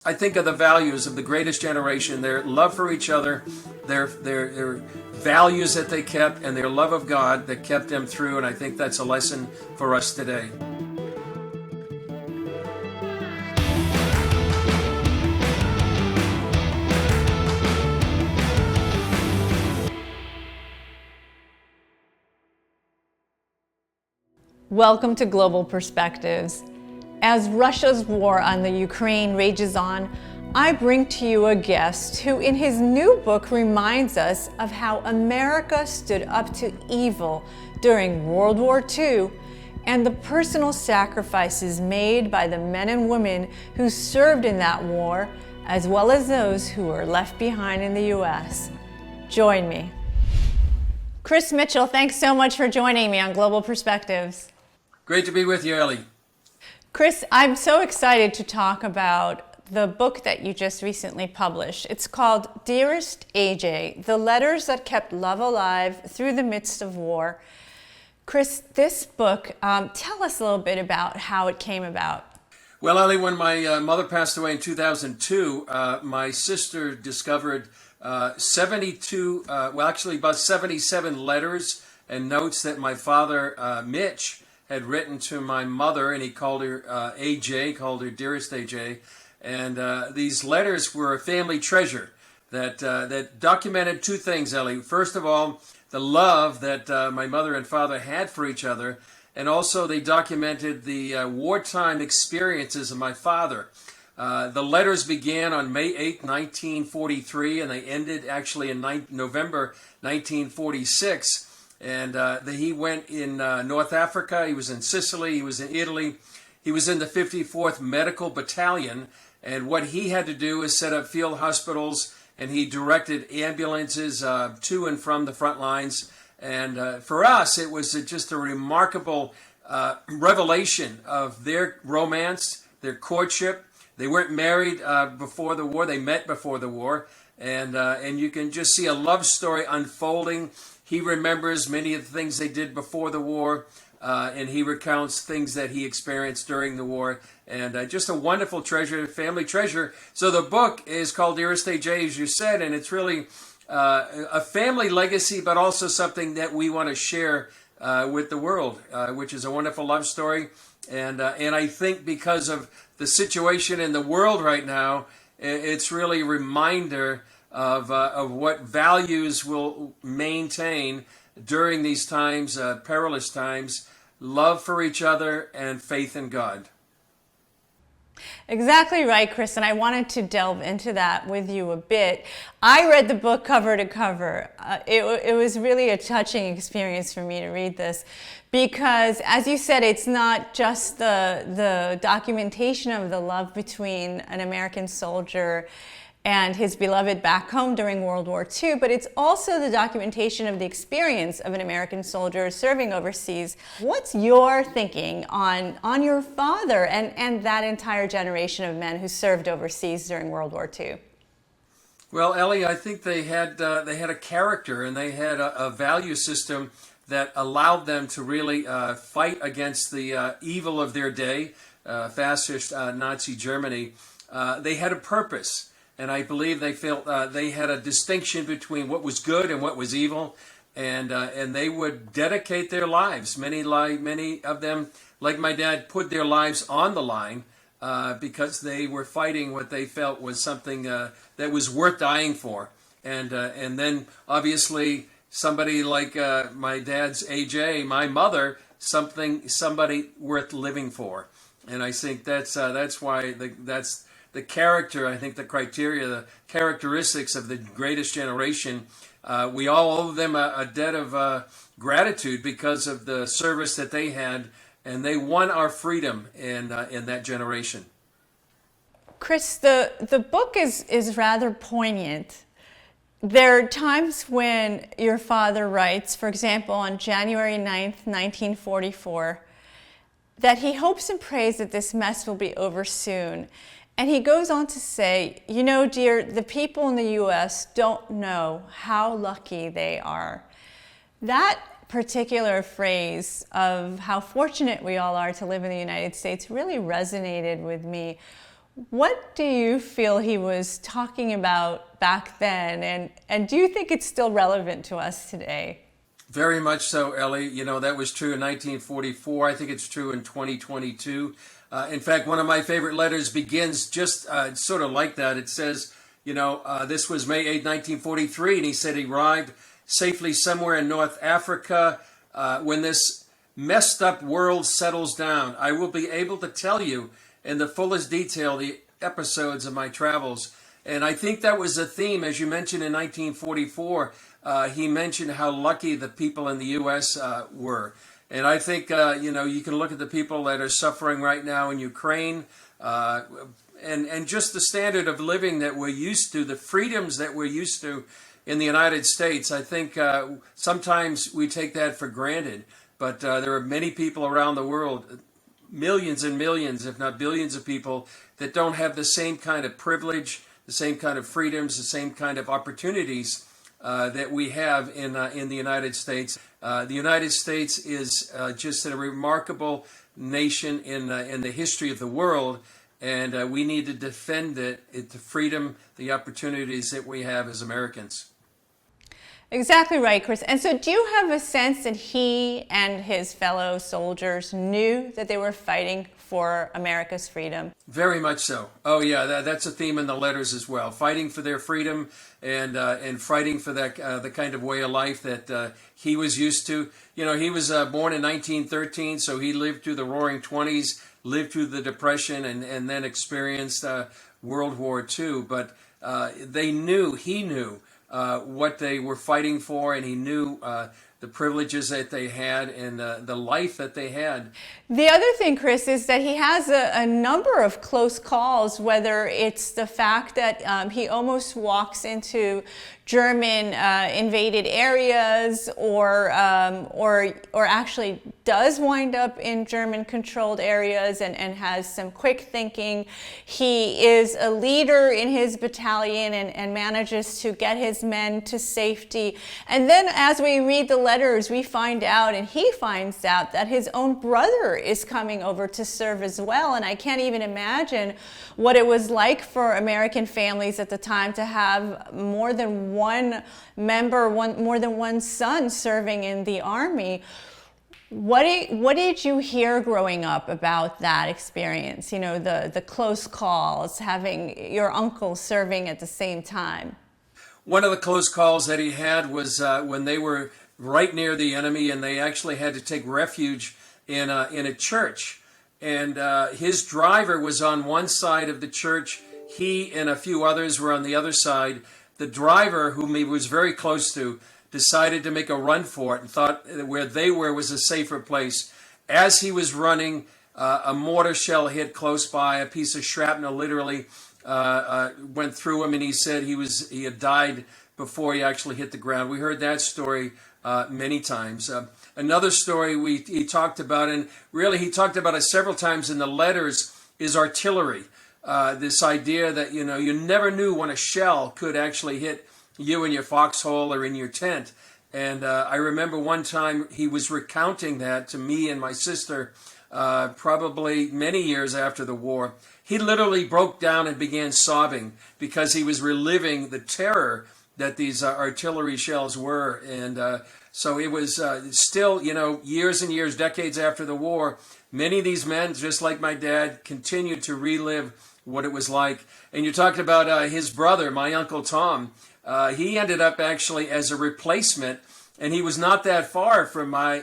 I think of the values of the greatest generation, their love for each other, their values that they kept, and their love of God that kept them through, and I think that's a lesson for us today. Welcome to Global Perspectives. As Russia's war on the Ukraine rages on, I bring to you a guest who in his new book reminds us of how America stood up to evil during World War II and the personal sacrifices made by the men and women who served in that war, as well as those who were left behind in the U.S. Join me. Chris Mitchell, thanks so much for joining me on Global Perspectives. Great to be with you, Ellie. Chris, I'm so excited to talk about the book that you just recently published. It's called Dearest A.J, The Letters That Kept Love Alive Through the Midst of War. Chris, this book, tell us a little bit about how it came about. Well, Ellie, when my mother passed away in 2002, my sister discovered about 77 letters and notes that my father, Mitch, had written to my mother, and he called her AJ, called her Dearest AJ. And these letters were a family treasure that documented two things, Ellie. First of all, the love that my mother and father had for each other, and also they documented the wartime experiences of my father. The letters began on May 8, 1943, and they ended actually in November 1946. And he went in North Africa, he was in Sicily, he was in Italy, he was in the 54th Medical Battalion, and what he had to do is set up field hospitals, and he directed ambulances to and from the front lines. And for us, it was just a remarkable revelation of their romance, their courtship. They weren't married before the war, they met before the war, and you can just see a love story unfolding. He remembers many of the things they did before the war, and he recounts things that he experienced during the war, and just a wonderful treasure, family treasure. So the book is called Dearest Aj, as you said, and it's really a family legacy, but also something that we want to share with the world, which is a wonderful love story. And I think because of the situation in the world right now, it's really a reminder of what values will maintain during these times, perilous times: love for each other and faith in God. Exactly right, Chris, and I wanted to delve into that with you a bit. I read the book cover to cover. It was really a touching experience for me to read this because, as you said, it's not just the documentation of the love between an American soldier and his beloved back home during World War II, but it's also the documentation of the experience of an American soldier serving overseas. What's your thinking on your father and that entire generation of men who served overseas during World War II? Well, Ellie, I think they had a character, and they had a value system that allowed them to really fight against the evil of their day, fascist Nazi Germany. They had a purpose. And I believe they felt they had a distinction between what was good and what was evil, and they would dedicate their lives. Many of them, like my dad, put their lives on the line because they were fighting what they felt was something that was worth dying for. And then obviously somebody like my dad's AJ, my mother, somebody worth living for. And I think that's why that's the character, I think the criteria, the characteristics of the greatest generation. We all owe them a debt of gratitude because of the service that they had, and they won our freedom in that generation. Chris, the book is rather poignant. There are times when your father writes, for example, on January 9th, 1944, that he hopes and prays that this mess will be over soon. And he goes on to say, you know, dear, the people in the U.S. don't know how lucky they are. That particular phrase of how fortunate we all are to live in the United States really resonated with me. What do you feel he was talking about back then, and do you think it's still relevant to us today? Very much so, Ellie. You know, that was true in 1944. I think it's true in 2022. In fact, one of my favorite letters begins just sort of like that. It says, this was May 8, 1943, and he said he arrived safely somewhere in North Africa. When this messed up world settles down, I will be able to tell you in the fullest detail the episodes of my travels. And I think that was a theme, as you mentioned in 1944. He mentioned how lucky the people in the U.S. Were. And I think, you can look at the people that are suffering right now in Ukraine, and just the standard of living that we're used to, the freedoms that we're used to in the United States. I think sometimes we take that for granted. But there are many people around the world, millions and millions, if not billions of people, that don't have the same kind of privilege, the same kind of freedoms, the same kind of opportunities that we have in the United States. The United States is just a remarkable nation in the history of the world, and we need to defend the freedom, the opportunities that we have as Americans. Exactly right, Chris. And so do you have a sense that he and his fellow soldiers knew that they were fighting for America's freedom? Very much so. Oh, yeah, that's a theme in the letters as well. Fighting for their freedom and fighting for that the kind of way of life that he was used to. You know, he was born in 1913, so he lived through the Roaring '20s, lived through the Depression, and then experienced World War II. But he knew what they were fighting for, and he knew the privileges that they had and the life that they had. The other thing, Chris, is that he has a number of close calls, whether it's the fact that he almost walks into German invaded areas, or actually does wind up in German controlled areas and has some quick thinking. He is a leader in his battalion and manages to get his men to safety. And then as we read the letters, we find out, and he finds out, that his own brother is coming over to serve as well. And I can't even imagine what it was like for American families at the time to have more than one member, more than one son serving in the Army. What did you hear growing up about that experience? You know, the close calls, having your uncle serving at the same time. One of the close calls that he had was when they were right near the enemy, and they actually had to take refuge in a church. And his driver was on one side of the church. He and a few others were on the other side. The driver, whom he was very close to, decided to make a run for it and thought where they were was a safer place. As he was running, a mortar shell hit close by. A piece of shrapnel literally went through him, and he said he had died before he actually hit the ground. We heard that story many times. Another story he talked about, and really he talked about it several times in the letters, is artillery. This idea that, you never knew when a shell could actually hit you in your foxhole or in your tent. And I remember one time he was recounting that to me and my sister, probably many years after the war. He literally broke down and began sobbing because he was reliving the terror that these artillery shells were. And so it was still, years and years, decades after the war, many of these men, just like my dad, continued to relive what it was like. And you talked about his brother, my Uncle Tom. He ended up actually as a replacement, and he was not that far from my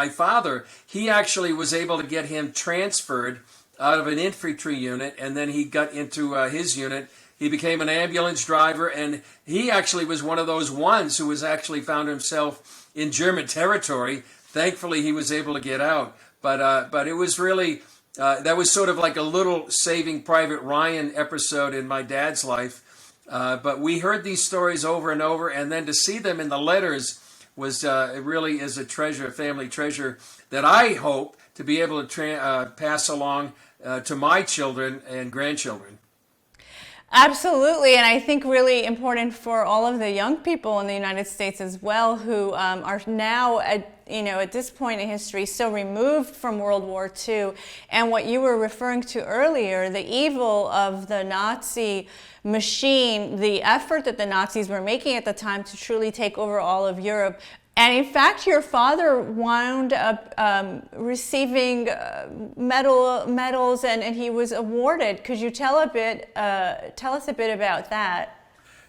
father. He actually was able to get him transferred out of an infantry unit, and then he got into his unit. He became an ambulance driver, and he actually was one of those ones who was actually found himself in German territory. Thankfully, he was able to get out. But it was really, that was sort of like a little Saving Private Ryan episode in my dad's life. But we heard these stories over and over, and then to see them in the letters was it really is a treasure, a family treasure, that I hope to be able to pass along to my children and grandchildren. Absolutely, and I think really important for all of the young people in the United States as well, who are now at this point in history so removed from World War II, and what you were referring to earlier, the evil of the Nazi machine, the effort that the Nazis were making at the time to truly take over all of Europe. And in fact, your father wound up receiving medals, and he was awarded. Could you tell us a bit about that?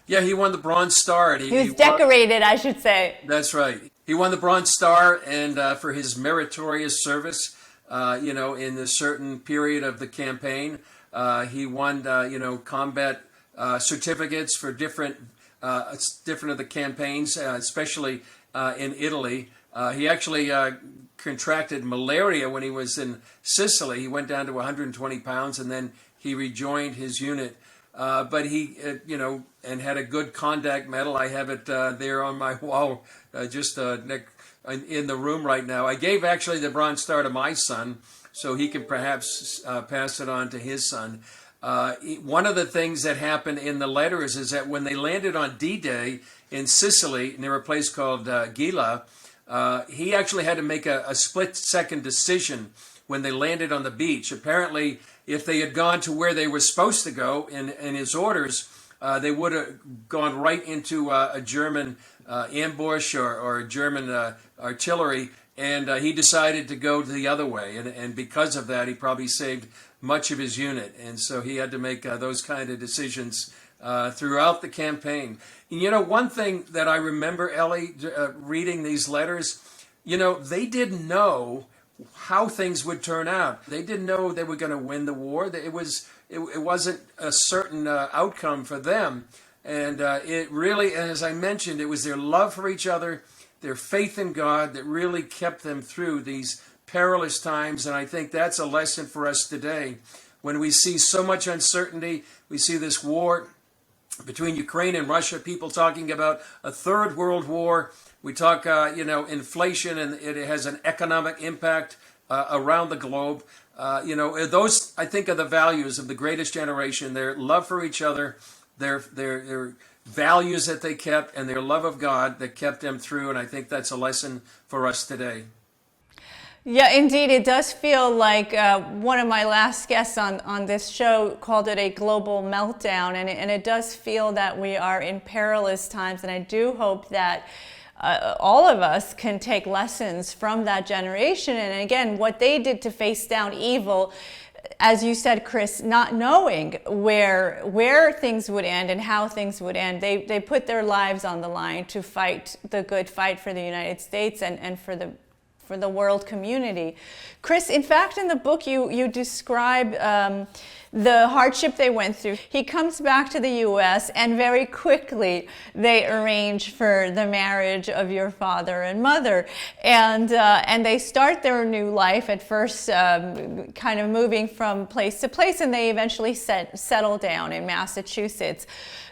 Yeah, he won the Bronze Star. He was decorated, I should say. That's right. He won the Bronze Star, and for his meritorious service, in a certain period of the campaign, he won, combat certificates for different of the campaigns, especially in Italy. He actually contracted malaria when he was in Sicily. He went down to 120 pounds, and then he rejoined his unit. But he, and had a good conduct medal. I have it there on my wall, in the room right now. I gave actually the Bronze Star to my son, so he can perhaps pass it on to his son. One of the things that happened in the letters is that when they landed on D-Day in Sicily, near a place called Gila, he actually had to make a split-second decision when they landed on the beach. Apparently, if they had gone to where they were supposed to go in his orders, they would have gone right into a German ambush or German artillery, and he decided to go the other way. And because of that, he probably saved much of his unit. And so he had to make those kind of decisions throughout the campaign. One thing that I remember, Ellie, reading these letters, they didn't know how things would turn out. They didn't know they were going to win the war. It wasn't a certain outcome for them. And it really, as I mentioned, it was their love for each other, their faith in God that really kept them through these perilous times. And I think that's a lesson for us today. When we see so much uncertainty, we see this war between Ukraine and Russia, people talking about a third world war. We talk, inflation, and it has an economic impact around the globe. Those, I think, are the values of the greatest generation, their love for each other, their values that they kept, and their love of God that kept them through. And I think that's a lesson for us today. Yeah, indeed. It does feel like one of my last guests on this show called it a global meltdown. And it does feel that we are in perilous times. And I do hope that all of us can take lessons from that generation. And again, what they did to face down evil, as you said, Chris, not knowing where things would end and how things would end, they put their lives on the line to fight the good fight for the United States and for the world community. Chris, in fact, in the book, you describe the hardship they went through. He comes back to the U.S. and very quickly they arrange for the marriage of your father and mother, and they start their new life. At first, kind of moving from place to place, and they eventually settle down in Massachusetts.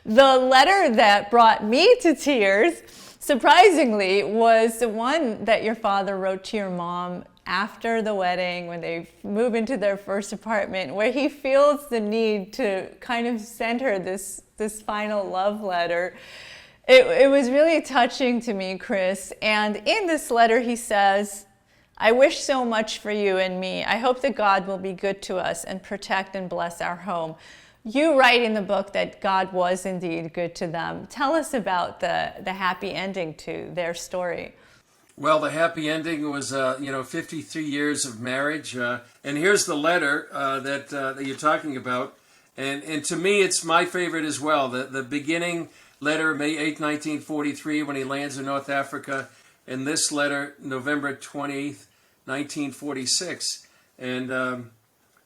The letter that brought me to tears, surprisingly, was the one that your father wrote to your mom after the wedding, when they move into their first apartment, where he feels the need to kind of send her this final love letter. It was really touching to me, Chris. And in this letter, he says, "I wish so much for you and me. I hope that God will be good to us and protect and bless our home." You write in the book that God was indeed good to them. Tell us about the happy ending to their story. Well, the happy ending was, 53 years of marriage. And here's the letter that you're talking about. And to me, it's my favorite as well. The beginning letter, May 8, 1943, when he lands in North Africa. And this letter, November 20th, 1946. And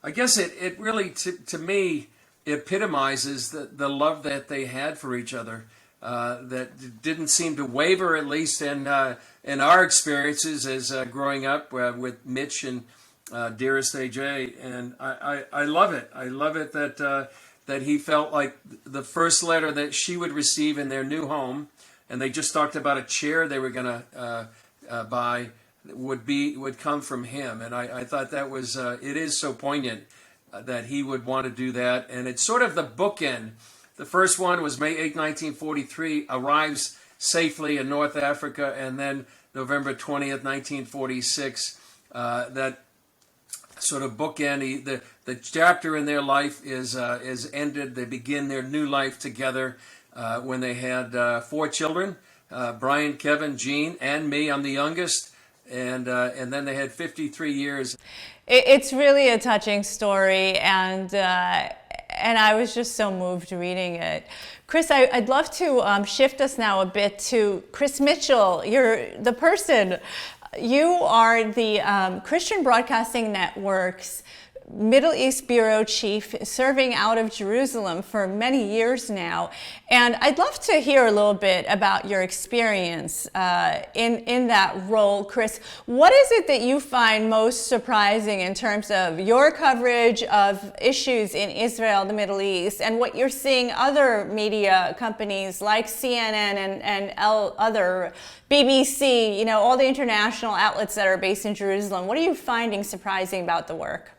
I guess it really, to me, epitomizes the love that they had for each other, that didn't seem to waver, at least in our experiences as growing up with Mitch and Dearest A.J. And I love it. I love it that he felt like the first letter that she would receive in their new home, and they just talked about a chair they were going to buy, would come from him. And I thought that was it is so poignant that he would want to do that. And it's sort of the bookend. The first one was May 8, 1943, arrives safely in North Africa, and then November 20th, 1946, that sort of bookend. The chapter in their life is ended. They begin their new life together when they had 4 children, Brian, Kevin, Jean, and me. I'm the youngest. And then they had 53 years. It's really a touching story, and I was just so moved reading it. Chris, I'd love to shift us now a bit to Chris Mitchell. You're the person. You are the Christian Broadcasting Network's Middle East Bureau Chief, serving out of Jerusalem for many years now. And I'd love to hear a little bit about your experience in that role. Chris, what is it that you find most surprising in terms of your coverage of issues in Israel, the Middle East, and what you're seeing other media companies like CNN and other BBC, you know, all the international outlets that are based in Jerusalem? What are you finding surprising about the work?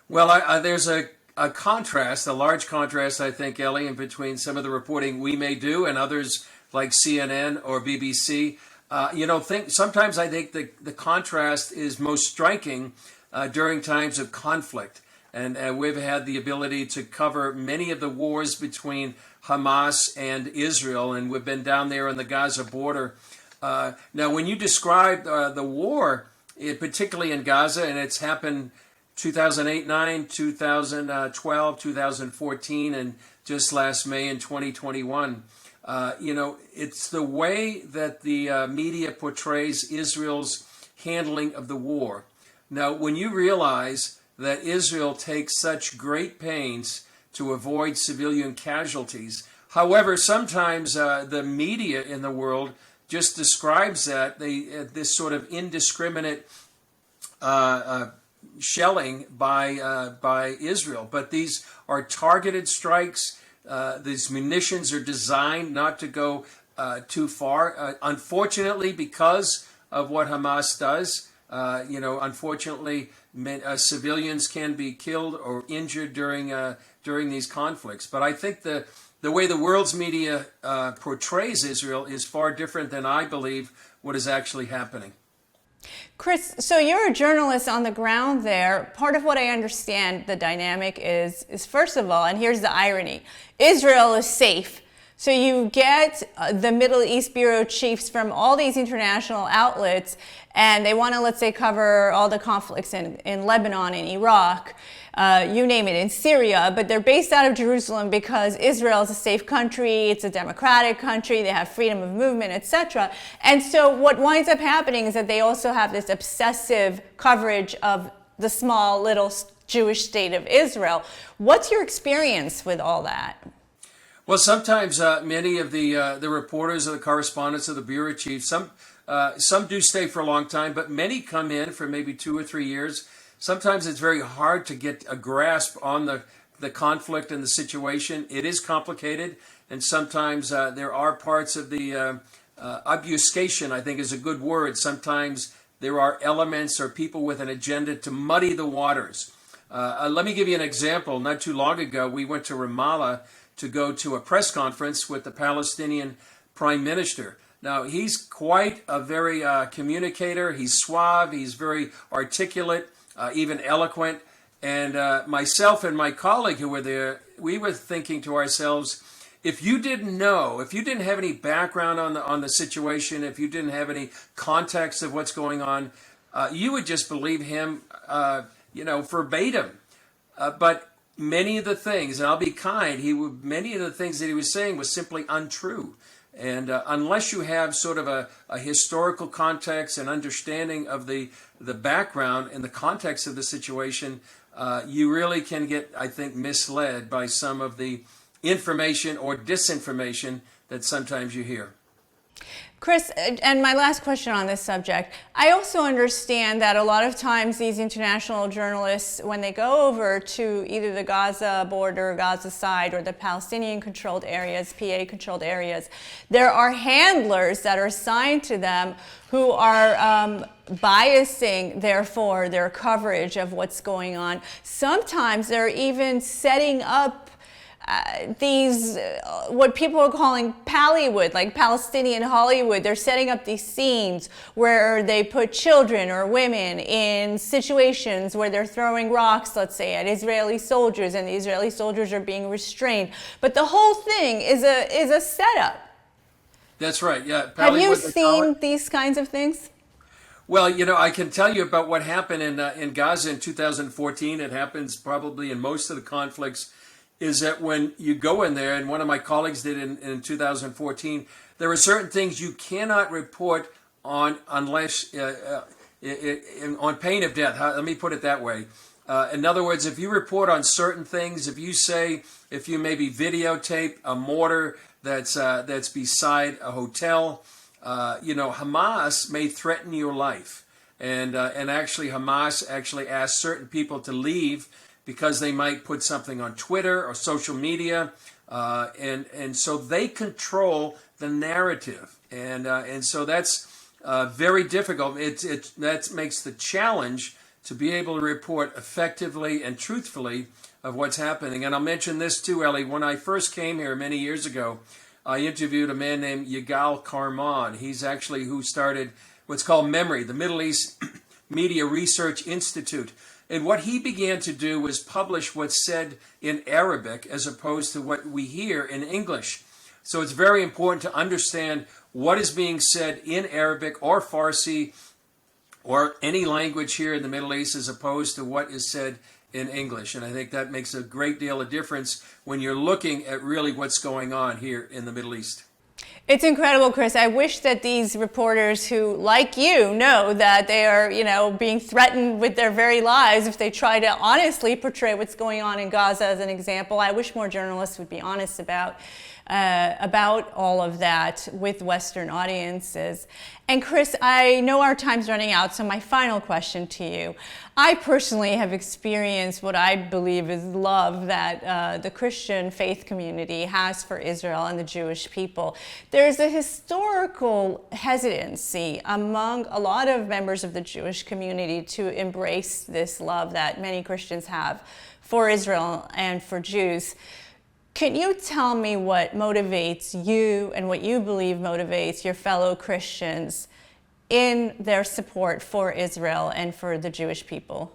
Well, there's a contrast, a large contrast, I think, Ellie, in between some of the reporting we may do and others like CNN or BBC. Sometimes I think the contrast is most striking during times of conflict. And we've had the ability to cover many of the wars between Hamas and Israel, and we've been down there on the Gaza border. Now, when you describe the war, particularly in Gaza, and it's happened 2008, 9, 2012, 2014, and just last May in 2021. It's the way that the media portrays Israel's handling of the war. Now, when you realize that Israel takes such great pains to avoid civilian casualties, however, sometimes the media in the world just describes that this sort of indiscriminate shelling by Israel. But these are targeted strikes. These munitions are designed not to go too far. Unfortunately, because of what Hamas does, unfortunately, civilians can be killed or injured during these conflicts. But I think the way the world's media portrays Israel is far different than I believe what is actually happening. Chris, so you're a journalist on the ground there. Part of what I understand the dynamic is first of all, and here's the irony, Israel is safe. So you get the Middle East bureau chiefs from all these international outlets, and they want to, let's say, cover all the conflicts in Lebanon, in Iraq, you name it, in Syria, but they're based out of Jerusalem because Israel is a safe country, it's a democratic country, they have freedom of movement, etc. And so what winds up happening is that they also have this obsessive coverage of the small little Jewish state of Israel. What's your experience with all that? Well, sometimes many of the reporters or the correspondents of the bureau chiefs, some do stay for a long time, but many come in for maybe 2 or 3 years. Sometimes it's very hard to get a grasp on the conflict and the situation. It is complicated, and sometimes there are parts of the obfuscation, I think is a good word. Sometimes there are elements or people with an agenda to muddy the waters. Let me give you an example. Not too long ago, we went to Ramallah to go to a press conference with the Palestinian Prime Minister. Now, he's quite a very communicator. He's suave. He's very articulate, even eloquent. And myself and my colleague who were there, we were thinking to ourselves, if you didn't know, if you didn't have any background on the situation, if you didn't have any context of what's going on, you would just believe him, verbatim. But many of the things, and I'll be kind, many of the things that he was saying was simply untrue. And unless you have sort of a historical context and understanding of the background and the context of the situation, you really can get, I think, misled by some of the information or disinformation that sometimes you hear. Chris, and my last question on this subject, I also understand that a lot of times these international journalists, when they go over to either the Gaza border, Gaza side, or the Palestinian-controlled areas, PA-controlled areas, there are handlers that are assigned to them who are biasing, therefore, their coverage of what's going on. Sometimes they're even setting up these, what people are calling Pallywood, like Palestinian Hollywood. They're setting up these scenes where they put children or women in situations where they're throwing rocks, let's say, at Israeli soldiers, and the Israeli soldiers are being restrained. But the whole thing is a setup. That's right, yeah. Have you seen these kinds of things? Well, you know, I can tell you about what happened in Gaza in 2014. It happens probably in most of the conflicts, is that when you go in there, and one of my colleagues did in 2014, there are certain things you cannot report on unless, on pain of death. Let me put it that way. In other words, if you report on certain things, if you maybe videotape a mortar that's beside a hotel, Hamas may threaten your life. And actually Hamas actually asked certain people to leave because they might put something on Twitter or social media, and so they control the narrative, and so that's very difficult. That makes the challenge to be able to report effectively and truthfully of what's happening. And I'll mention this too, Ellie. When I first came here many years ago, I interviewed a man named Yigal Karman. He's actually who started what's called MEMRI, the Middle East Media Research Institute. And what he began to do was publish what's said in Arabic as opposed to what we hear in English. So it's very important to understand what is being said in Arabic or Farsi or any language here in the Middle East as opposed to what is said in English. And I think that makes a great deal of difference when you're looking at really what's going on here in the Middle East. It's incredible, Chris. I wish that these reporters who, like you, know that they are, being threatened with their very lives if they try to honestly portray what's going on in Gaza as an example. I wish more journalists would be honest about all of that with Western audiences. And Chris, I know our time's running out, so my final question to you. I personally have experienced what I believe is love that the Christian faith community has for Israel and the Jewish people. There's a historical hesitancy among a lot of members of the Jewish community to embrace this love that many Christians have for Israel and for Jews. Can you tell me what motivates you and what you believe motivates your fellow Christians in their support for Israel and for the Jewish people?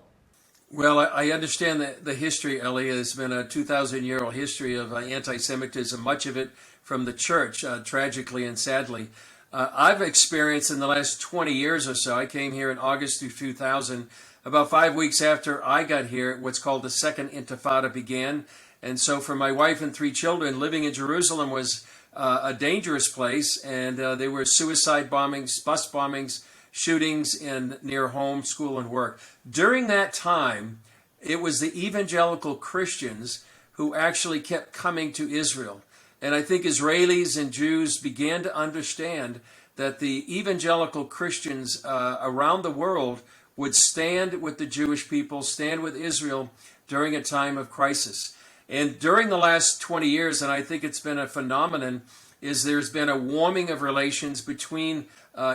Well, I understand that the history, Ellie, has been a 2,000-year-old history of anti-Semitism, much of it from the church, tragically and sadly. I've experienced in the last 20 years or so, I came here in August of 2000, about 5 weeks after I got here, what's called the Second Intifada began. And so for my wife and 3 children, living in Jerusalem was a dangerous place, and there were suicide bombings, bus bombings, shootings near home, school, and work. During that time, it was the evangelical Christians who actually kept coming to Israel. And I think Israelis and Jews began to understand that the evangelical Christians around the world would stand with the Jewish people, stand with Israel during a time of crisis. And during the last 20 years, and I think it's been a phenomenon, is there's been a warming of relations between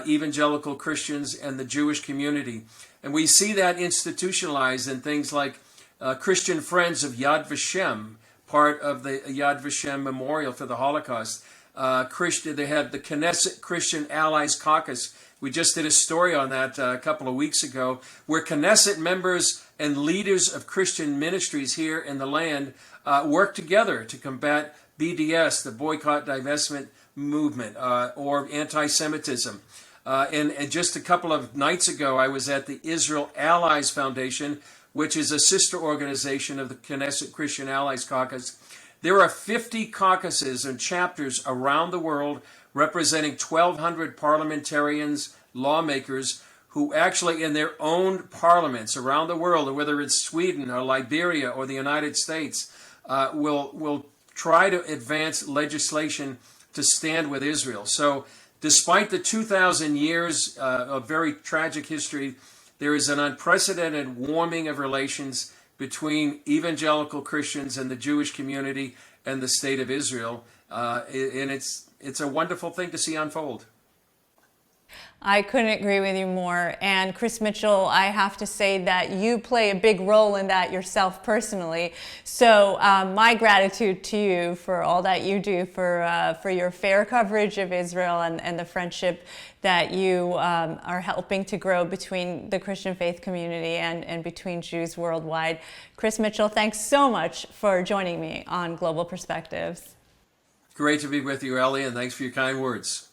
evangelical Christians and the Jewish community. And we see that institutionalized in things like Christian Friends of Yad Vashem, part of the Yad Vashem Memorial for the Holocaust. They have the Knesset Christian Allies Caucus. We just did a story on that a couple of weeks ago, where Knesset members and leaders of Christian ministries here in the land work together to combat BDS, the Boycott, Divestment Movement, or anti-Semitism. And just a couple of nights ago, I was at the Israel Allies Foundation, which is a sister organization of the Knesset Christian Allies Caucus. There are 50 caucuses and chapters around the world representing 1,200 parliamentarians, lawmakers, who actually in their own parliaments around the world, whether it's Sweden or Liberia or the United States, will try to advance legislation to stand with Israel. So despite the 2,000 years of very tragic history, there is an unprecedented warming of relations between evangelical Christians and the Jewish community and the state of Israel. And it's a wonderful thing to see unfold. I couldn't agree with you more. And Chris Mitchell, I have to say that you play a big role in that yourself personally. So my gratitude to you for all that you do for your fair coverage of Israel and the friendship that you are helping to grow between the Christian faith community and between Jews worldwide. Chris Mitchell, thanks so much for joining me on Global Perspectives. Great to be with you, Ellie, and thanks for your kind words.